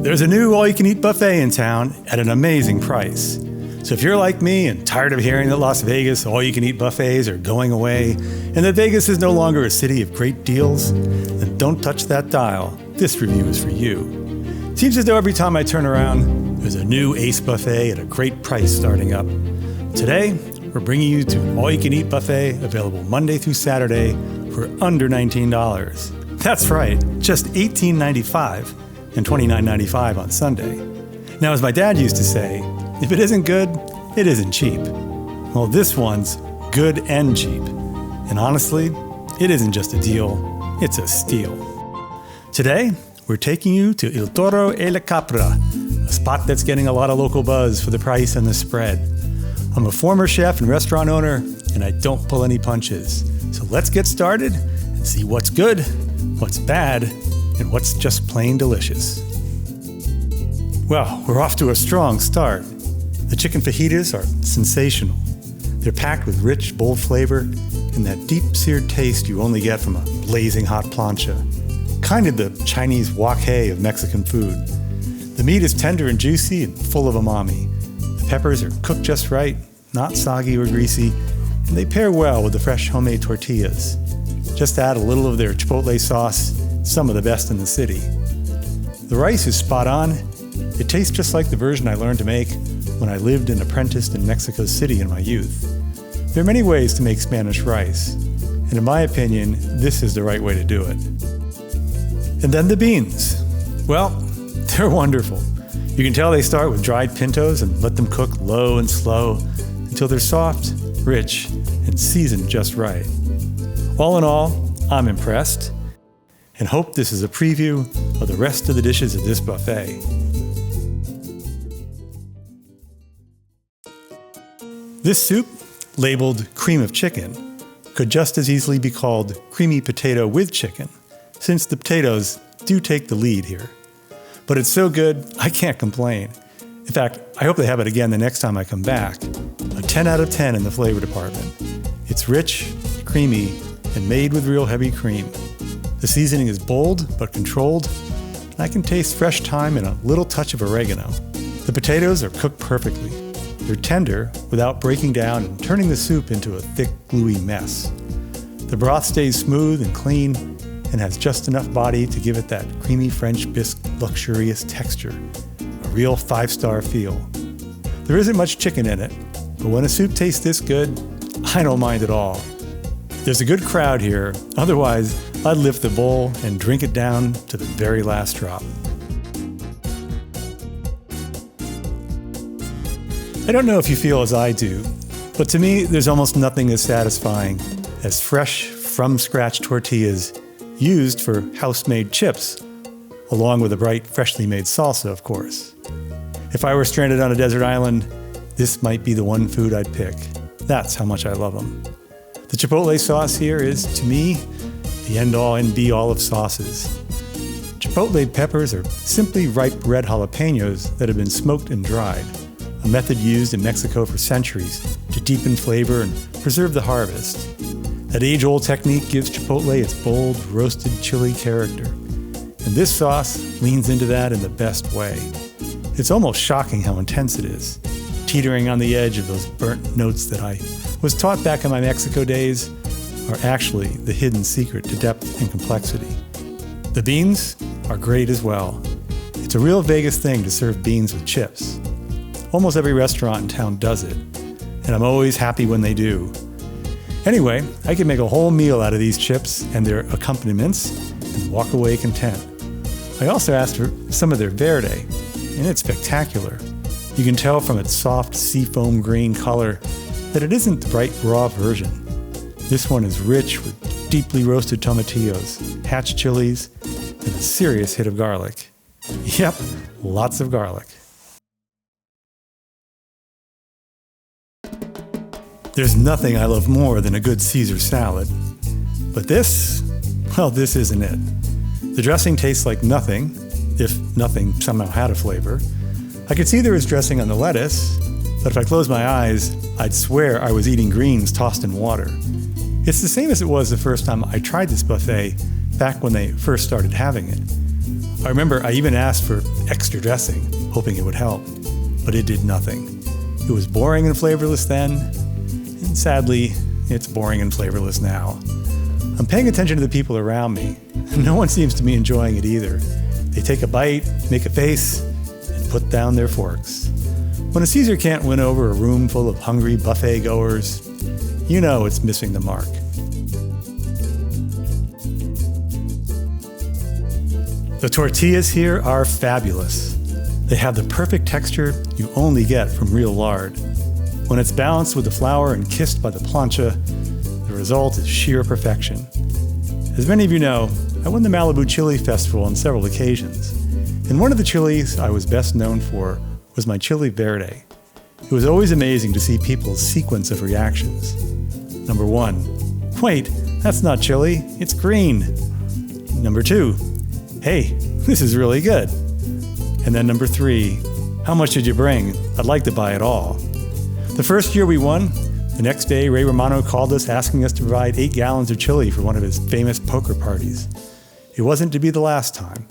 There's a new all-you-can-eat buffet in town at an amazing price. So if you're like me and tired of hearing that Las Vegas all-you-can-eat buffets are going away and that Vegas is no longer a city of great deals, then don't touch that dial. This review is for you. Seems as though every time I turn around, there's a new AYCE buffet at a great price starting up. Today, we're bringing you to an all-you-can-eat buffet available Monday through Saturday for under $19. That's right, just $18.95 and $29.95 on Sunday. Now, as my dad used to say, if it isn't good, it isn't cheap. Well, this one's good and cheap. And honestly, it isn't just a deal, it's a steal. Today, we're taking you to Il Toro e la Capra, a spot that's getting a lot of local buzz for the price and the spread. I'm a former chef and restaurant owner, and I don't pull any punches. So let's get started and see what's good, what's bad, and what's just plain delicious. Well, we're off to a strong start. The chicken fajitas are sensational. They're packed with rich, bold flavor and that deep seared taste you only get from a blazing hot plancha. Kind of the Chinese wok hei of Mexican food. The meat is tender and juicy and full of umami. The peppers are cooked just right, not soggy or greasy, and they pair well with the fresh homemade tortillas. Just add a little of their chipotle sauce, some of the best in the city. The rice is spot on. It tastes just like the version I learned to make when I lived and apprenticed in Mexico City in my youth. There are many ways to make Spanish rice, and in my opinion, this is the right way to do it. And then the beans. Well, they're wonderful. You can tell they start with dried pintos and let them cook low and slow until they're soft, rich, and seasoned just right. All in all, I'm impressed, and hope this is a preview of the rest of the dishes at this buffet. This soup, labeled cream of chicken, could just as easily be called creamy potato with chicken, since the potatoes do take the lead here. But it's so good, I can't complain. In fact, I hope they have it again the next time I come back. A 10 out of 10 in the flavor department. It's rich, creamy, and made with real heavy cream. The seasoning is bold but controlled, and I can taste fresh thyme and a little touch of oregano. The potatoes are cooked perfectly. They're tender without breaking down and turning the soup into a thick, gluey mess. The broth stays smooth and clean and has just enough body to give it that creamy French bisque luxurious texture, a real 5-star feel. There isn't much chicken in it, but when a soup tastes this good, I don't mind at all. There's a good crowd here, otherwise I'd lift the bowl and drink it down to the very last drop. I don't know if you feel as I do, but to me there's almost nothing as satisfying as fresh, from-scratch tortillas used for house-made chips, along with a bright, freshly made salsa, of course. If I were stranded on a desert island, this might be the one food I'd pick. That's how much I love them. The chipotle sauce here is, to me, the end-all and be-all of sauces. Chipotle peppers are simply ripe red jalapenos that have been smoked and dried, a method used in Mexico for centuries to deepen flavor and preserve the harvest. That age-old technique gives chipotle its bold, roasted chili character. And this sauce leans into that in the best way. It's almost shocking how intense it is, teetering on the edge of those burnt notes that I was taught back in my Mexico days are actually the hidden secret to depth and complexity. The beans are great as well. It's a real Vegas thing to serve beans with chips. Almost every restaurant in town does it, and I'm always happy when they do. Anyway, I can make a whole meal out of these chips and their accompaniments and walk away content. I also asked for some of their verde, and it's spectacular. You can tell from its soft seafoam green color that it isn't the bright raw version. This one is rich with deeply roasted tomatillos, hatch chilies, and a serious hit of garlic. Yep, lots of garlic. There's nothing I love more than a good Caesar salad. But this, well, this isn't it. The dressing tastes like nothing, if nothing somehow had a flavor. I could see there was dressing on the lettuce, but if I closed my eyes, I'd swear I was eating greens tossed in water. It's the same as it was the first time I tried this buffet back when they first started having it. I remember I even asked for extra dressing, hoping it would help, but it did nothing. It was boring and flavorless then, and sadly, it's boring and flavorless now. I'm paying attention to the people around me. No one seems to be enjoying it either. They take a bite, make a face, and put down their forks. When a Caesar can't win over a room full of hungry buffet goers, you know it's missing the mark. The tortillas here are fabulous. They have the perfect texture you only get from real lard. When it's balanced with the flour and kissed by the plancha, the result is sheer perfection. As many of you know, I won the Malibu Chili Festival on several occasions, and one of the chilies I was best known for was my chili verde. It was always amazing to see people's sequence of reactions. Number 1, wait, that's not chili, it's green. Number 2, hey, this is really good. And then number 3, how much did you bring? I'd like to buy it all. The first year we won, the next day Ray Romano called us asking us to provide 8 gallons of chili for one of his famous poker parties. It wasn't to be the last time.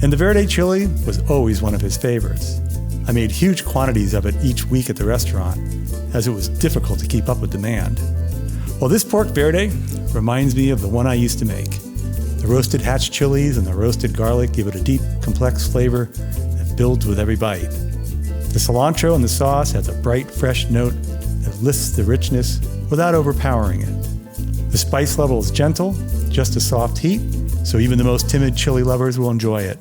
And the verde chili was always one of his favorites. I made huge quantities of it each week at the restaurant, as it was difficult to keep up with demand. Well, this pork verde reminds me of the one I used to make. The roasted hatch chilies and the roasted garlic give it a deep, complex flavor that builds with every bite. The cilantro in the sauce adds a bright, fresh note that lifts the richness without overpowering it. The spice level is gentle, just a soft heat, so even the most timid chili lovers will enjoy it.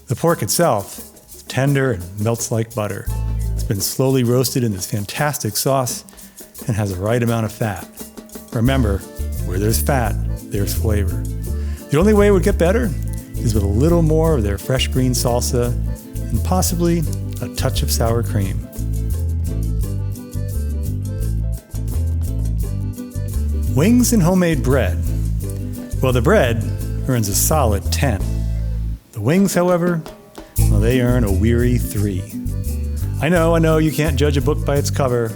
The pork itself is tender and melts like butter. It's been slowly roasted in this fantastic sauce and has the right amount of fat. Remember, where there's fat, there's flavor. The only way it would get better is with a little more of their fresh green salsa and possibly a touch of sour cream. Wings and homemade bread. Well, the bread earns a solid 10. The wings, however, well, they earn a weary 3. I know, you can't judge a book by its cover.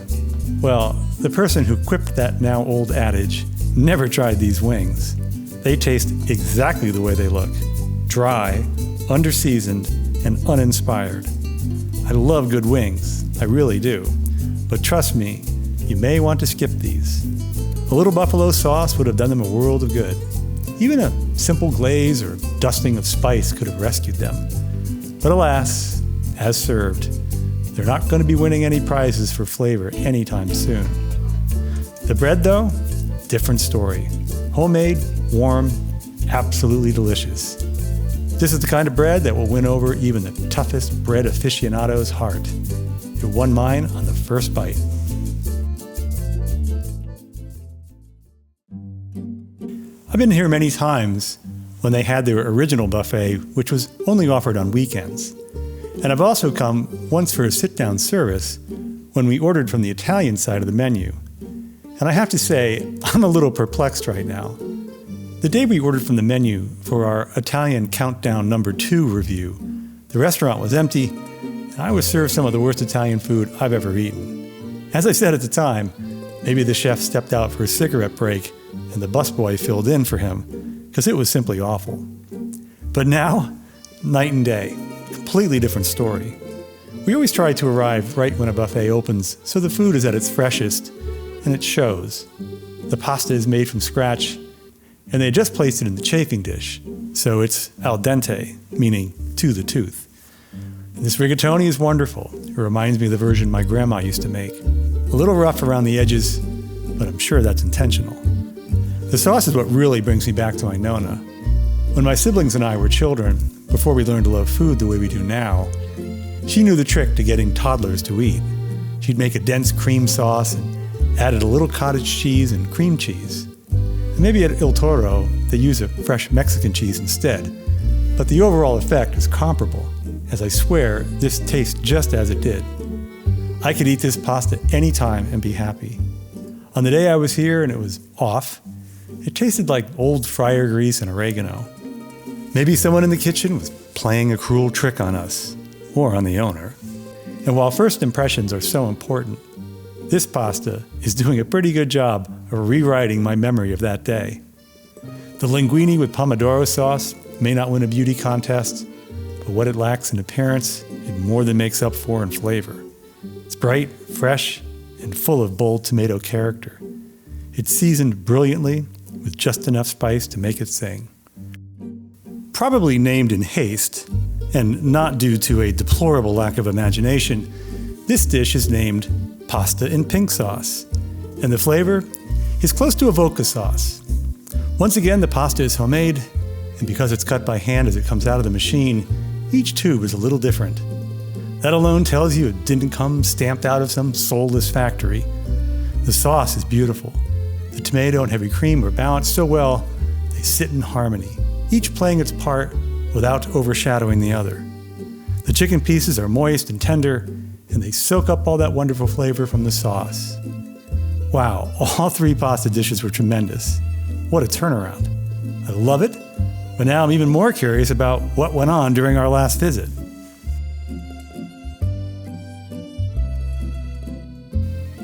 Well, the person who quipped that now old adage never tried these wings. They taste exactly the way they look. Dry, under-seasoned, and uninspired. I love good wings, I really do. But trust me, you may want to skip these. A little buffalo sauce would have done them a world of good. Even a simple glaze or dusting of spice could have rescued them. But alas, as served, they're not going to be winning any prizes for flavor anytime soon. The bread, though, different story. Homemade, warm, absolutely delicious. This is the kind of bread that will win over even the toughest bread aficionado's heart. It won mine on the first bite. I've been here many times when they had their original buffet, which was only offered on weekends. And I've also come once for a sit-down service when we ordered from the Italian side of the menu. And I have to say, I'm a little perplexed right now. The day we ordered from the menu for our Italian Countdown No. 2 review, the restaurant was empty, and I was served some of the worst Italian food I've ever eaten. As I said at the time, maybe the chef stepped out for a cigarette break and the busboy filled in for him, because it was simply awful. But now, night and day, completely different story. We always try to arrive right when a buffet opens so the food is at its freshest, and it shows. The pasta is made from scratch, and they just placed it in the chafing dish, so it's al dente, meaning to the tooth. And this rigatoni is wonderful. It reminds me of the version my grandma used to make. A little rough around the edges, but I'm sure that's intentional. The sauce is what really brings me back to my Nonna. When my siblings and I were children, before we learned to love food the way we do now, she knew the trick to getting toddlers to eat. She'd make a dense cream sauce and added a little cottage cheese and cream cheese. And maybe at Il Toro, they use a fresh Mexican cheese instead. But the overall effect is comparable, as I swear this tastes just as it did. I could eat this pasta anytime and be happy. On the day I was here and it was off, it tasted like old fryer grease and oregano. Maybe someone in the kitchen was playing a cruel trick on us, or on the owner. And while first impressions are so important, this pasta is doing a pretty good job of rewriting my memory of that day. The linguine with pomodoro sauce may not win a beauty contest, but what it lacks in appearance, it more than makes up for in flavor. It's bright, fresh, and full of bold tomato character. It's seasoned brilliantly with just enough spice to make it sing. Probably named in haste, and not due to a deplorable lack of imagination, this dish is named pasta in pink sauce, and the flavor is close to a vodka sauce. Once again, the pasta is homemade, and because it's cut by hand as it comes out of the machine, each tube is a little different. That alone tells you it didn't come stamped out of some soulless factory. The sauce is beautiful. The tomato and heavy cream are balanced so well, they sit in harmony, each playing its part without overshadowing the other. The chicken pieces are moist and tender, and they soak up all that wonderful flavor from the sauce. Wow, all three pasta dishes were tremendous. What a turnaround. I love it, but now I'm even more curious about what went on during our last visit.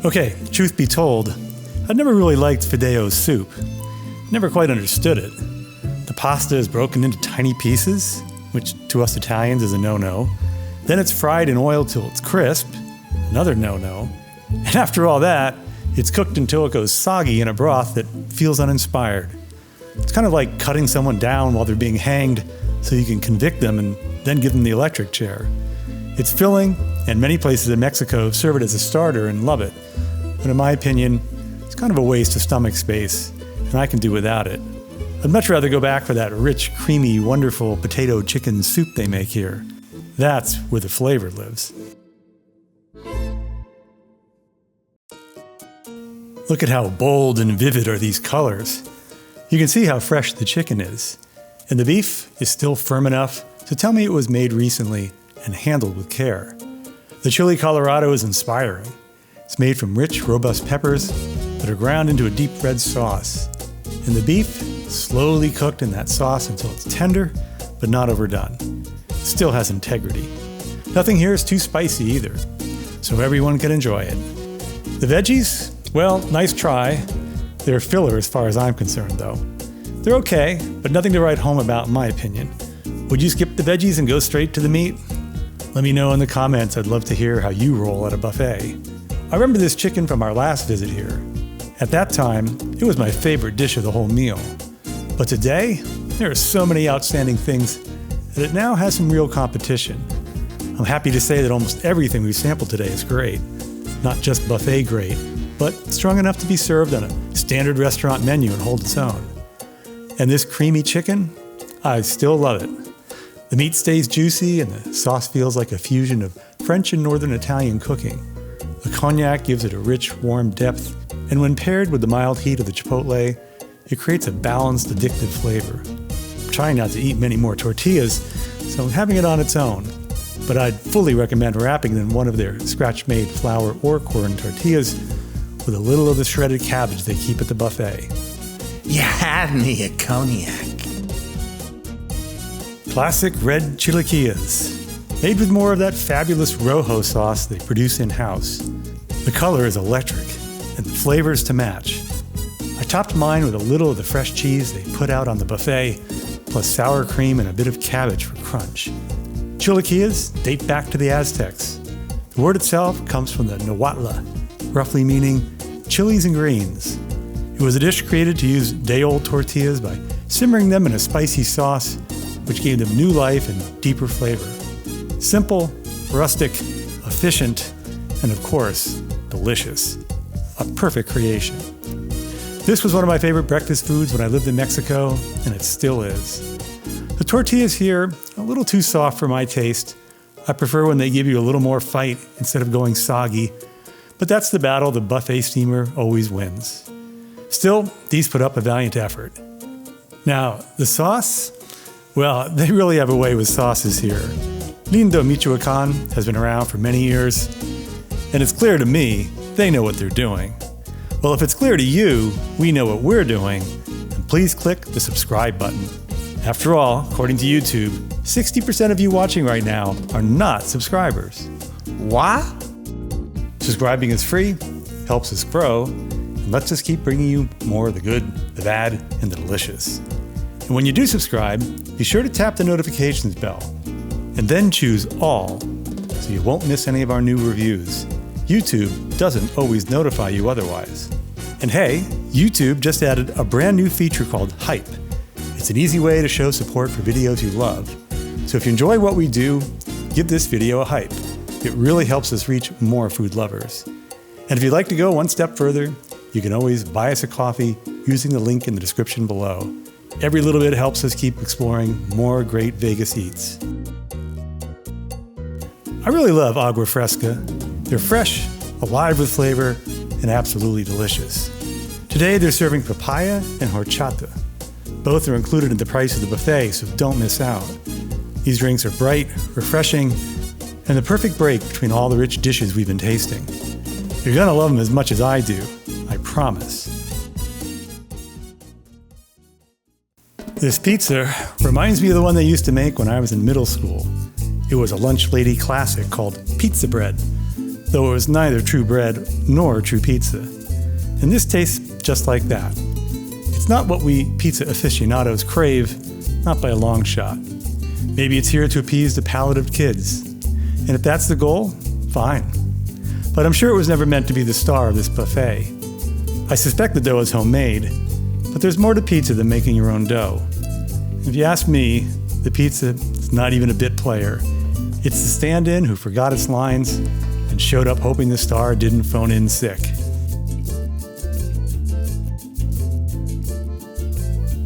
Okay, truth be told, I'd never really liked Fideo's soup. Never quite understood it. The pasta is broken into tiny pieces, which to us Italians is a no-no. Then it's fried in oil till it's crisp, another no-no. And after all that, it's cooked until it goes soggy in a broth that feels uninspired. It's kind of like cutting someone down while they're being hanged so you can convict them and then give them the electric chair. It's filling, and many places in Mexico serve it as a starter and love it. But in my opinion, it's kind of a waste of stomach space, and I can do without it. I'd much rather go back for that rich, creamy, wonderful potato chicken soup they make here. That's where the flavor lives. Look at how bold and vivid are these colors. You can see how fresh the chicken is. And the beef is still firm enough to tell me it was made recently and handled with care. The chili Colorado is inspiring. It's made from rich, robust peppers that are ground into a deep red sauce. And the beef slowly cooked in that sauce until it's tender, but not overdone. It still has integrity. Nothing here is too spicy either, so everyone can enjoy it. The veggies? Well, nice try. They're filler as far as I'm concerned, though. They're okay, but nothing to write home about in my opinion. Would you skip the veggies and go straight to the meat? Let me know in the comments. I'd love to hear how you roll at a buffet. I remember this chicken from our last visit here. At that time, it was my favorite dish of the whole meal. But today, there are so many outstanding things that it now has some real competition. I'm happy to say that almost everything we've sampled today is great. Not just buffet great, but strong enough to be served on a standard restaurant menu and hold its own. And this creamy chicken, I still love it. The meat stays juicy and the sauce feels like a fusion of French and Northern Italian cooking. The cognac gives it a rich, warm depth, and when paired with the mild heat of the chipotle, it creates a balanced, addictive flavor. I'm trying not to eat many more tortillas, so I'm having it on its own. But I'd fully recommend wrapping them in one of their scratch-made flour or corn tortillas with a little of the shredded cabbage they keep at the buffet. You had me at cognac. Classic red chilaquillas, made with more of that fabulous rojo sauce they produce in-house. The color is electric, and the flavors to match. I topped mine with a little of the fresh cheese they put out on the buffet, plus sour cream and a bit of cabbage for crunch. Chilaquillas date back to the Aztecs. The word itself comes from the Nahuatl, roughly meaning chilies and greens. It was a dish created to use day-old tortillas by simmering them in a spicy sauce, which gave them new life and deeper flavor. Simple, rustic, efficient, and of course, delicious. A perfect creation. This was one of my favorite breakfast foods when I lived in Mexico, and it still is. The tortillas here, a little too soft for my taste. I prefer when they give you a little more fight instead of going soggy, but that's the battle the buffet steamer always wins. Still, these put up a valiant effort. Now, the sauce? Well, they really have a way with sauces here. Lindo Michoacan has been around for many years, and it's clear to me they know what they're doing. Well, if it's clear to you, we know what we're doing, then please click the subscribe button. After all, according to YouTube, 60% of you watching right now are not subscribers. What? Subscribing is free, helps us grow, and lets us keep bringing you more of the good, the bad, and the delicious. And And when you do subscribe, be sure to tap the notifications bell and then choose all so you won't miss any of our new reviews. YouTube doesn't always notify you otherwise. And hey, YouTube just added a brand new feature called Hype. It's an easy way to show support for videos you love. So if you enjoy what we do, give this video a hype. It really helps us reach more food lovers. And if you'd like to go one step further, you can always buy us a coffee using the link in the description below. Every little bit helps us keep exploring more great Vegas eats. I really love agua fresca. They're fresh, alive with flavor, and absolutely delicious. Today they're serving papaya and horchata. Both are included in the price of the buffet, so don't miss out. These drinks are bright, refreshing, and the perfect break between all the rich dishes we've been tasting. You're gonna love them as much as I do, I promise. This pizza reminds me of the one they used to make when I was in middle school. It was a lunch lady classic called pizza bread, though it was neither true bread nor true pizza. And this tastes just like that. It's not what we pizza aficionados crave, not by a long shot. Maybe it's here to appease the palate of kids. And if that's the goal, fine. But I'm sure it was never meant to be the star of this buffet. I suspect the dough is homemade, but there's more to pizza than making your own dough. If you ask me, the pizza is not even a bit player. It's the stand-in who forgot its lines and showed up hoping the star didn't phone in sick.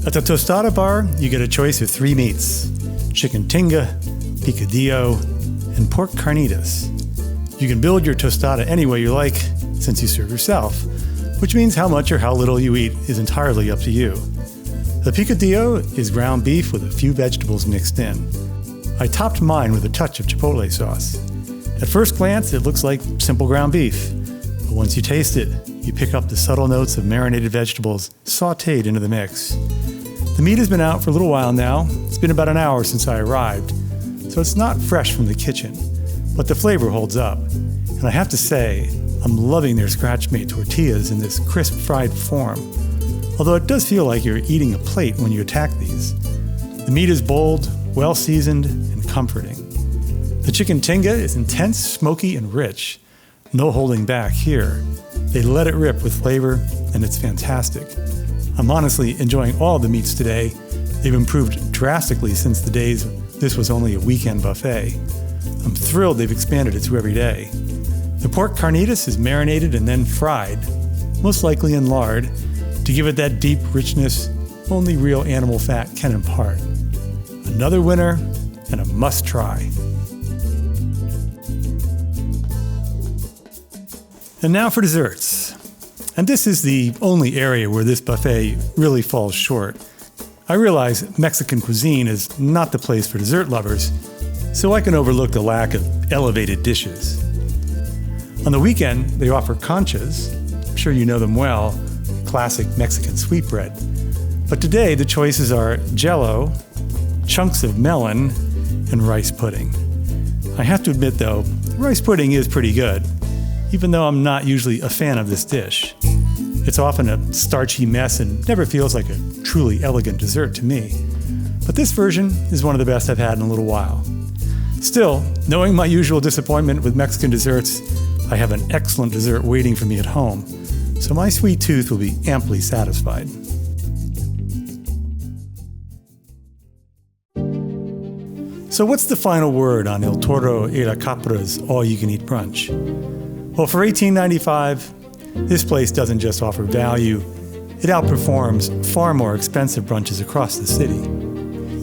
At the tostada bar, you get a choice of 3 meats: chicken tinga, picadillo, and pork carnitas. You can build your tostada any way you like since you serve yourself, which means how much or how little you eat is entirely up to you. The picadillo is ground beef with a few vegetables mixed in. I topped mine with a touch of chipotle sauce. At first glance, it looks like simple ground beef, but once you taste it, you pick up the subtle notes of marinated vegetables sautéed into the mix. The meat has been out for a little while now. It's been about an hour since I arrived, so it's not fresh from the kitchen, but the flavor holds up. And I have to say, I'm loving their scratch-made tortillas in this crisp fried form, although it does feel like you're eating a plate when you attack these. The meat is bold, well-seasoned, and comforting. The chicken tinga is intense, smoky, and rich. No holding back here. They let it rip with flavor, and it's fantastic. I'm honestly enjoying all the meats today. They've improved drastically since the days this was only a weekend buffet. I'm thrilled they've expanded it to every day. The pork carnitas is marinated and then fried, most likely in lard, to give it that deep richness only real animal fat can impart. Another winner and a must-try. And now for desserts. And this is the only area where this buffet really falls short. I realize Mexican cuisine is not the place for dessert lovers, so I can overlook the lack of elevated dishes. On the weekend, they offer conchas. I'm sure you know them well, classic Mexican sweetbread. But today, the choices are Jell-O, chunks of melon, and rice pudding. I have to admit, though, the rice pudding is pretty good, even though I'm not usually a fan of this dish. It's often a starchy mess and never feels like a truly elegant dessert to me. But this version is one of the best I've had in a little while. Still, knowing my usual disappointment with Mexican desserts, I have an excellent dessert waiting for me at home, so my sweet tooth will be amply satisfied. So what's the final word on El Toro y la Capra's all-you-can-eat brunch? Well, for $18.95, this place doesn't just offer value, it outperforms far more expensive brunches across the city.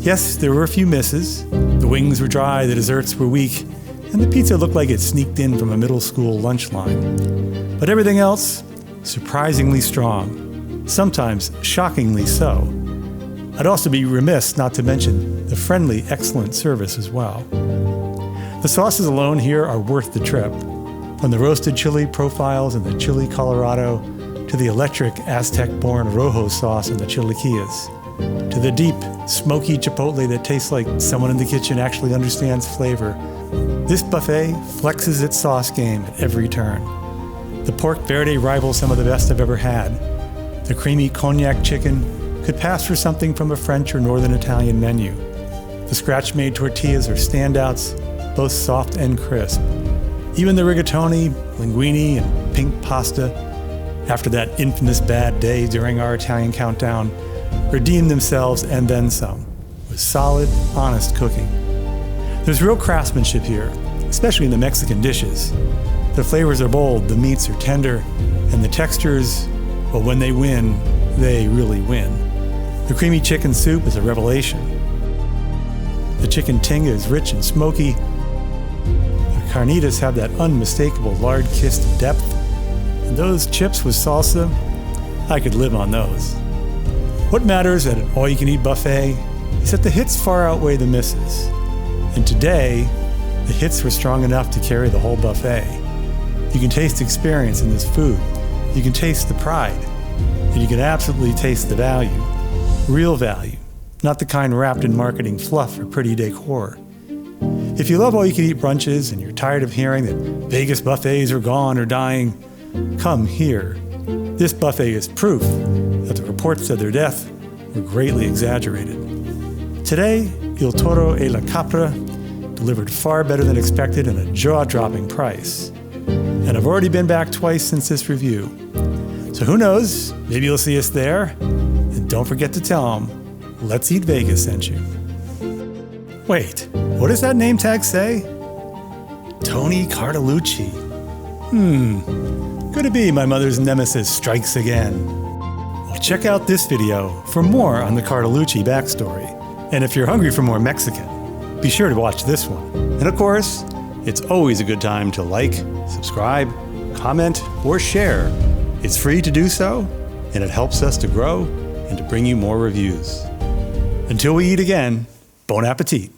Yes, there were a few misses. The wings were dry, the desserts were weak, and the pizza looked like it sneaked in from a middle school lunch line. But everything else, surprisingly strong, sometimes shockingly so. I'd also be remiss not to mention the friendly, excellent service as well. The sauces alone here are worth the trip. From the roasted chili profiles and the chili Colorado, to the electric Aztec-born Rojo sauce and the chilaquiles, to the deep, smoky chipotle that tastes like someone in the kitchen actually understands flavor. This buffet flexes its sauce game at every turn. The pork verde rivals some of the best I've ever had. The creamy cognac chicken, could pass for something from a French or Northern Italian menu. The scratch-made tortillas are standouts, both soft and crisp. Even the rigatoni, linguine, and pink pasta, after that infamous bad day during our Italian countdown, redeemed themselves and then some, with solid, honest cooking. There's real craftsmanship here, especially in the Mexican dishes. The flavors are bold, the meats are tender, and the textures, well, when they win, they really win. The creamy chicken soup is a revelation. The chicken tinga is rich and smoky. The carnitas have that unmistakable lard-kissed depth. And those chips with salsa, I could live on those. What matters at an all-you-can-eat buffet is that the hits far outweigh the misses. And today, the hits were strong enough to carry the whole buffet. You can taste the experience in this food. You can taste the pride. And you can absolutely taste the value. Real value, not the kind wrapped in marketing fluff or pretty decor. If you love all-you-can-eat brunches and you're tired of hearing that Vegas buffets are gone or dying, come here. This buffet is proof that the reports of their death were greatly exaggerated. Today, Il Toro e la Capra delivered far better than expected at a jaw-dropping price. And I've already been back twice since this review. So who knows, maybe you'll see us there. And don't forget to tell them, Let's Eat Vegas sent you. Wait, what does that name tag say? Tony Cartolucci. Could it be my mother's nemesis strikes again? Well, check out this video for more on the Cartolucci backstory. And if you're hungry for more Mexican, be sure to watch this one. And of course, it's always a good time to like, subscribe, comment, or share. It's free to do so, and it helps us to grow and to bring you more reviews. Until we eat again, bon appetit.